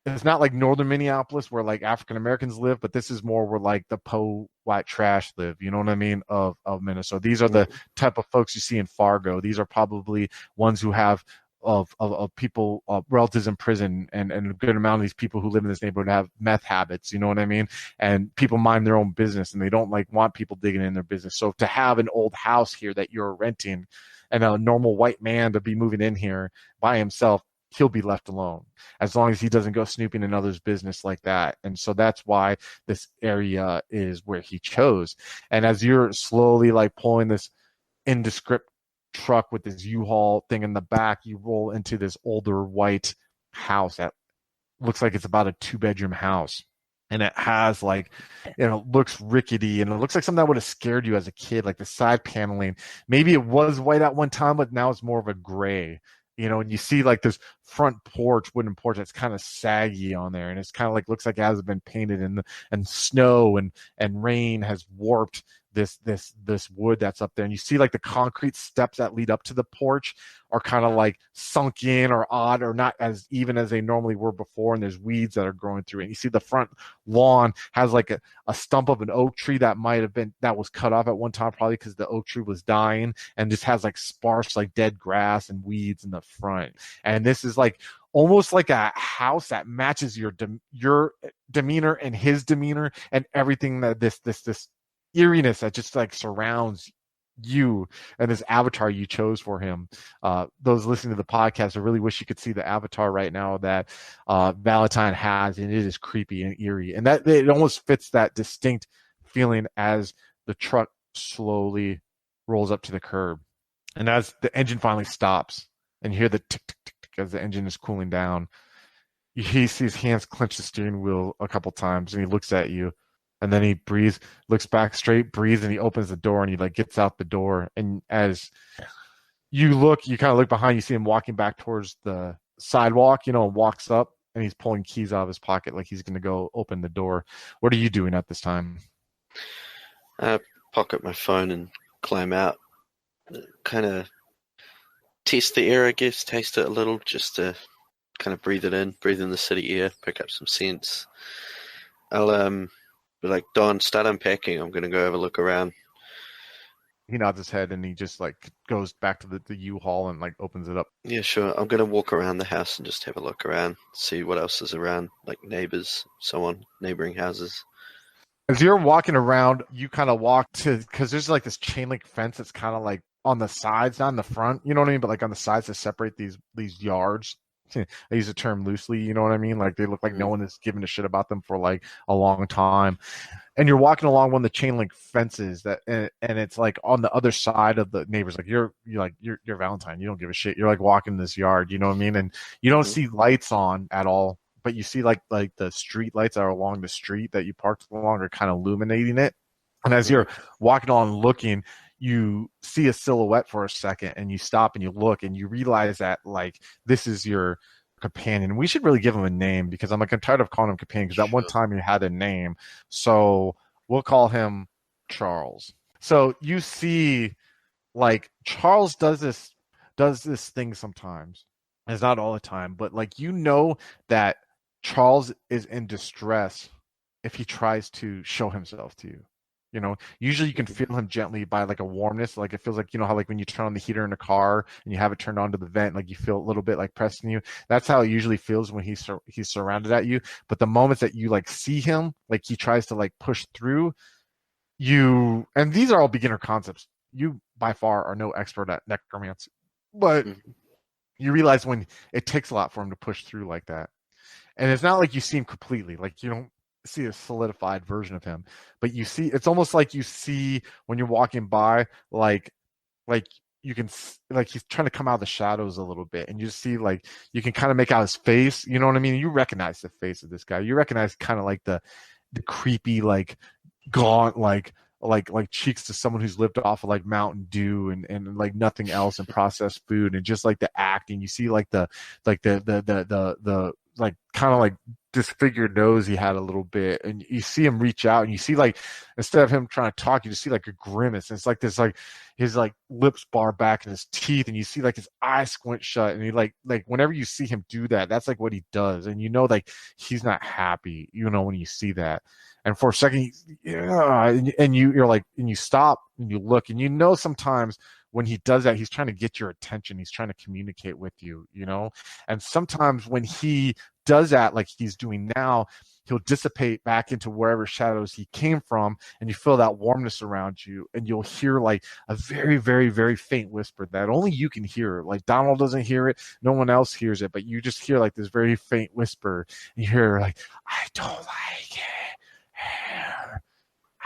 it's not like northern Minneapolis where like African Americans live, but this is more where like the white trash live, you know what I mean, of Minnesota. These are the type of folks you see in Fargo. These are probably ones who have of people, relatives in prison, and a good amount of these people who live in this neighborhood have meth habits, you know what I mean? And people mind their own business and they don't like want people digging in their business. So to have an old house here that you're renting and a normal white man to be moving in here by himself, he'll be left alone as long as he doesn't go snooping in others' business like that. And so that's why this area is where he chose. And as you're slowly like pulling this indescript truck with this U-Haul thing in the back, you roll into this older white house that looks like it's about a 2-bedroom house. And it has like, you know, looks rickety and it looks like something that would have scared you as a kid, like the side paneling. Maybe it was white at one time, but now it's more of a gray. You know, and you see like this front porch, wooden porch that's kind of saggy on there, and it's kind of like looks like it hasn't been painted, and snow and rain has warped this wood that's up there. And you see like the concrete steps that lead up to the porch are kind of like sunk in or odd or not as even as they normally were before, and there's weeds that are growing through it. And you see the front lawn has like a stump of an oak tree that was cut off at one time, probably because the oak tree was dying, and just has like sparse like dead grass and weeds in the front. And this is like almost like a house that matches your demeanor and his demeanor and everything that this eeriness that just like surrounds you and this avatar you chose for him. Those listening to the podcast, I really wish you could see the avatar right now that Valentine has, and it is creepy and eerie, and that it almost fits that distinct feeling as the truck slowly rolls up to the curb, and as the engine finally stops and you hear the tick tick tick tick as the engine is cooling down, he sees his hands clench the steering wheel a couple times, and he looks at you. And then he breathes, looks back straight, breathes, and he opens the door and he like gets out the door. And as you kind of look behind, you see him walking back towards the sidewalk, you know, and walks up and he's pulling keys out of his pocket like he's going to go open the door. What are you doing at this time? I pocket my phone and climb out. Kind of test the air, I guess, taste it a little just to kind of breathe in the city air, pick up some sense. I'll be like, Don, start unpacking. I'm going to go have a look around. He nods his head and he just like goes back to the U-Haul and like opens it up. Yeah, sure. I'm going to walk around the house and just have a look around, see what else is around, like neighbors, so on, neighboring houses. As you're walking around, you kind of walk to, because there's like this chain link fence that's kind of like on the sides, not in the front, you know what I mean? But like on the sides to separate these yards. I use the term loosely, you know what I mean? Like they look like no one is giving a shit about them for like a long time. And you're walking along one of the chain link fences that, and it's like on the other side of the neighbors. Like you're Valentine. You don't give a shit. You're like walking this yard, you know what I mean? And you don't see lights on at all but you see like the street lights that are along the street that you parked along are kind of illuminating it. And as you're walking on looking, you see a silhouette for a second, and you stop and you look and you realize that like this is your companion. We should really give him a name, because I'm like, I'm tired of calling him companion, because that one time he had a name. So we'll call him Charles. So you see like Charles does this thing sometimes. It's not all the time, but like that Charles is in distress if he tries to show himself to you. Usually you can feel him gently by like a warmness. Like it feels like, how like when you turn on the heater in a car and you have it turned on to the vent, like you feel a little bit like pressing you. That's how it usually feels when he's surrounded at you. But the moments that you like see him, like he tries to like push through you, and these are all beginner concepts. You by far are no expert at necromancy, but you realize when it takes a lot for him to push through like that. And it's not like you see him completely, like you don't see a solidified version of him, but you see, it's almost like you see when you're walking by, like you can, like he's trying to come out of the shadows a little bit, and you see like you can kind of make out his face. You know what I mean? You recognize the face of this guy. You recognize kind of like the creepy, like gaunt, like cheeks to someone who's lived off of like Mountain Dew and like nothing else, and processed food, and just like the acting. You see like the like kind of like disfigured nose he had a little bit, and you see him reach out, and you see like instead of him trying to talk, you just see like a grimace, and it's like this, like his like lips bar back and his teeth, and you see like his eyes squint shut, and he like whenever you see him do that, that's like what he does, and like he's not happy, when you see that. And for a second, and you're like, and you stop and you look, and sometimes when he does that, he's trying to get your attention. He's trying to communicate with you, And sometimes when he does that, like he's doing now, he'll dissipate back into wherever shadows he came from, and you feel that warmness around you, and you'll hear like a very, very, very faint whisper that only you can hear. Like Donald doesn't hear it, no one else hears it, but you just hear like this very faint whisper. And you hear like, I don't like it.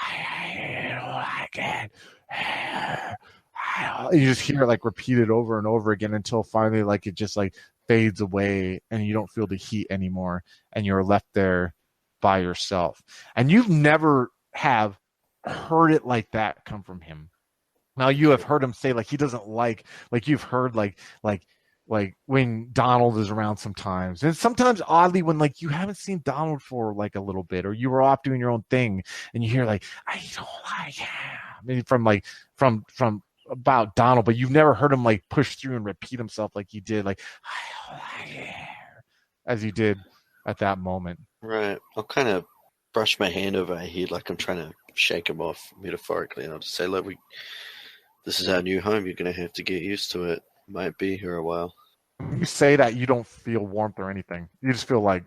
I don't like it. You just hear it like repeated over and over again until finally like it just like fades away, and you don't feel the heat anymore, and you're left there by yourself. And you've never have heard it like that come from him. Now you have heard him say like he doesn't like you've heard like when Donald is around sometimes, and sometimes oddly when like you haven't seen Donald for like a little bit, or you were off doing your own thing, and you hear like, I don't like him, maybe from about Donald, but you've never heard him like push through and repeat himself like he did, like I don't like him, as he did at that moment. Right. I'll kind of brush my hand over my head like I'm trying to shake him off metaphorically, and I'll just say, look, this is our new home. You're going to have to get used to it. Might be here a while. You say that, you don't feel warmth or anything. You just feel like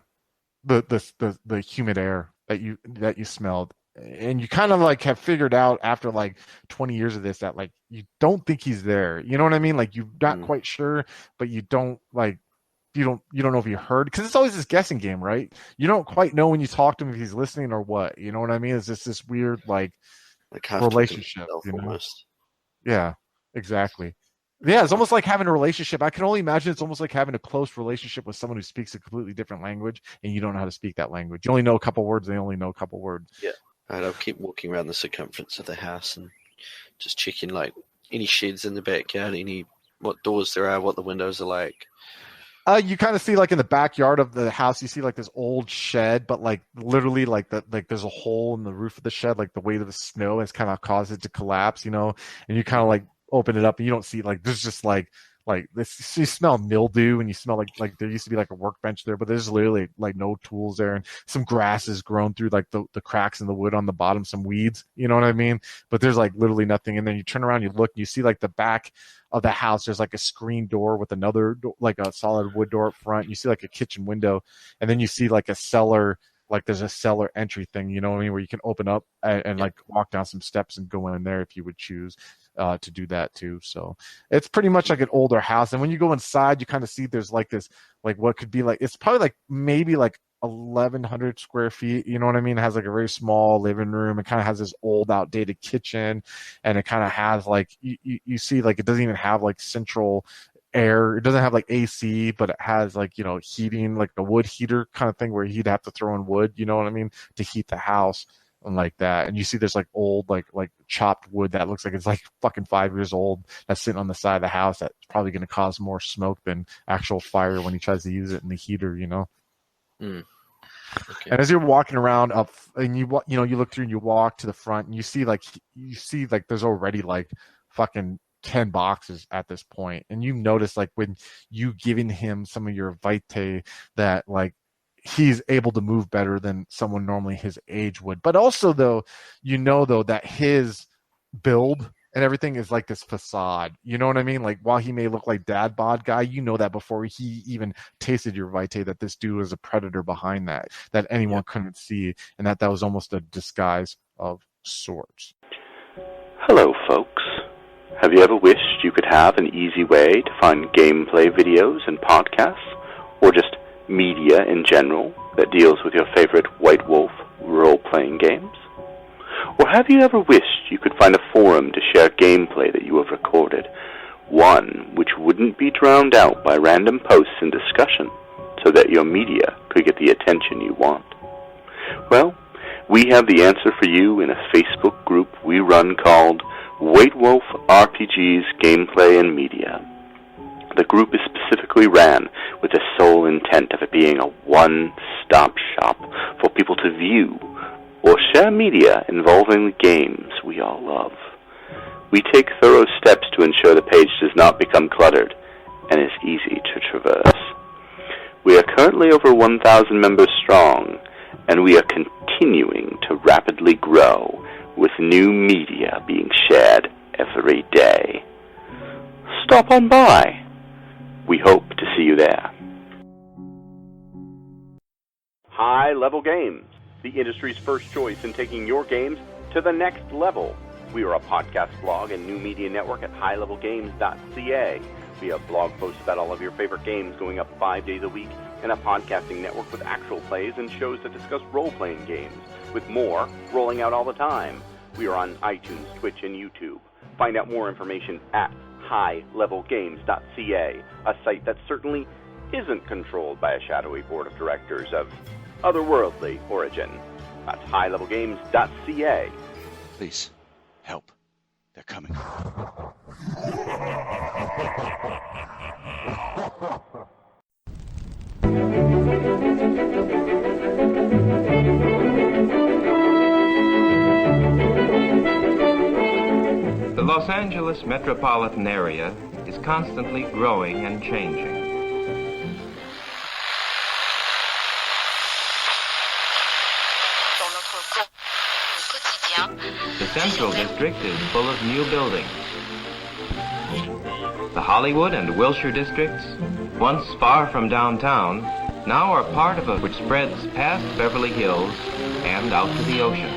the humid air that you smelled, and you kind of like have figured out after like 20 years of this that like you don't think he's there. You know what I mean? Like you're not quite sure, but you don't like you don't know if you heard, because it's always this guessing game, right? You don't quite know when you talk to him if he's listening or what. You know what I mean? It's just this weird like relationship. Almost. Yeah, exactly. Yeah, it's almost like having a relationship. I can only imagine it's almost like having a close relationship with someone who speaks a completely different language, and you don't know how to speak that language. You only know a couple words. They only know a couple words. Yeah. Right, I'll keep walking around the circumference of the house and just checking like any sheds in the backyard, what doors there are, what the windows are like. You kind of see like in the backyard of the house, you see like this old shed, but like literally like there's a hole in the roof of the shed, like the weight of the snow has kind of caused it to collapse, and you kind of like open it up and you don't see like there's just like this, you smell mildew, and you smell like there used to be like a workbench there, but there's literally like no tools there, and some grass has grown through like the cracks in the wood on the bottom, some weeds, you know what I mean? But there's like literally nothing. And then you turn around, you look, and you see like the back of the house, there's like a screen door with another door, like a solid wood door up front. You see like a kitchen window, and then you see like a cellar, like there's a cellar entry thing, you know what I mean, where you can open up and like walk down some steps and go in there if you would choose to do that too. So it's pretty much like an older house. And when you go inside, you kind of see there's like this, like what could be like, it's probably like maybe like 1,100 square feet, you know what I mean? It has like a very small living room. It kind of has this old outdated kitchen, and it kind of has like you see like it doesn't even have like central air. It doesn't have like AC, but it has like, heating, like a wood heater kind of thing where he'd have to throw in wood, you know what I mean, to heat the house and like that. And you see there's like old, like chopped wood that looks like it's like fucking 5 years old that's sitting on the side of the house that's probably going to cause more smoke than actual fire when he tries to use it in the heater, Okay. And as you're walking around up, and you look through and you walk to the front, and you see like there's already like fucking 10 boxes at this point, and you notice like when you giving him some of your vitae that like he's able to move better than someone normally his age would. But also though that his build and everything is like this facade. You know what I mean? Like while he may look like dad bod guy, that before he even tasted your vitae that this dude was a predator behind that anyone couldn't see, and that was almost a disguise of sorts. Hello, folks. Have you ever wished you could have an easy way to find gameplay videos and podcasts, or just media in general that deals with your favorite White Wolf role-playing games? Or have you ever wished you could find a forum to share gameplay that you have recorded, one which wouldn't be drowned out by random posts and discussion, so that your media could get the attention you want? Well, we have the answer for you in a Facebook group we run called White Wolf RPGs Gameplay and Media. The group is specifically ran with the sole intent of it being a one-stop shop for people to view or share media involving the games we all love. We take thorough steps to ensure the page does not become cluttered and is easy to traverse. We are currently over 1,000 members strong, and we are continuing to rapidly grow with new media being shared every day. Stop on by. We hope to see you there. High Level Games, the industry's first choice in taking your games to the next level. We are a podcast blog and new media network at highlevelgames.ca. We have blog posts about all of your favorite games going up 5 days a week, and a podcasting network with actual plays and shows that discuss role-playing games, with more rolling out all the time. We are on iTunes, Twitch, and YouTube. Find out more information at highlevelgames.ca, a site that certainly isn't controlled by a shadowy board of directors of otherworldly origin. That's highlevelgames.ca. Please, help. They're coming. The Los Angeles metropolitan area is constantly growing and changing. The Central District is full of new buildings. The Hollywood and Wilshire districts, once far from downtown, now are part of which spreads past Beverly Hills and out to the ocean.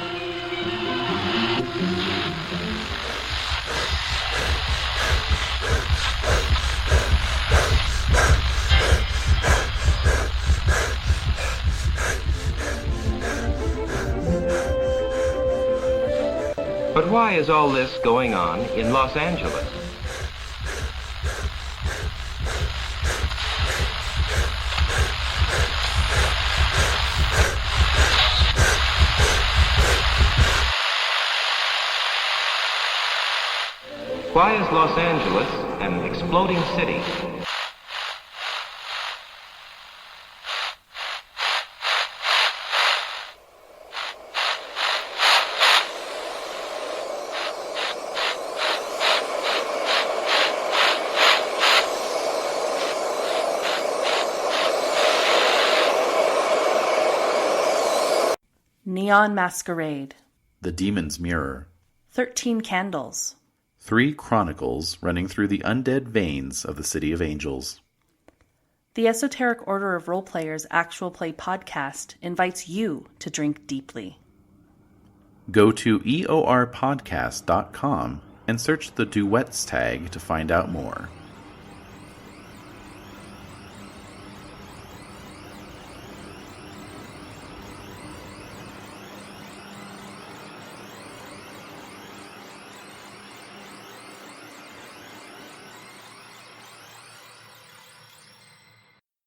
But why is all this going on in Los Angeles? Why is Los Angeles an exploding city? Neon Masquerade. The Demon's Mirror. 13 Candles. 3 chronicles running through the undead veins of the City of Angels. The Esoteric Order of Roleplayers Actual Play Podcast invites you to drink deeply. Go to eorpodcast.com and search the duets tag to find out more.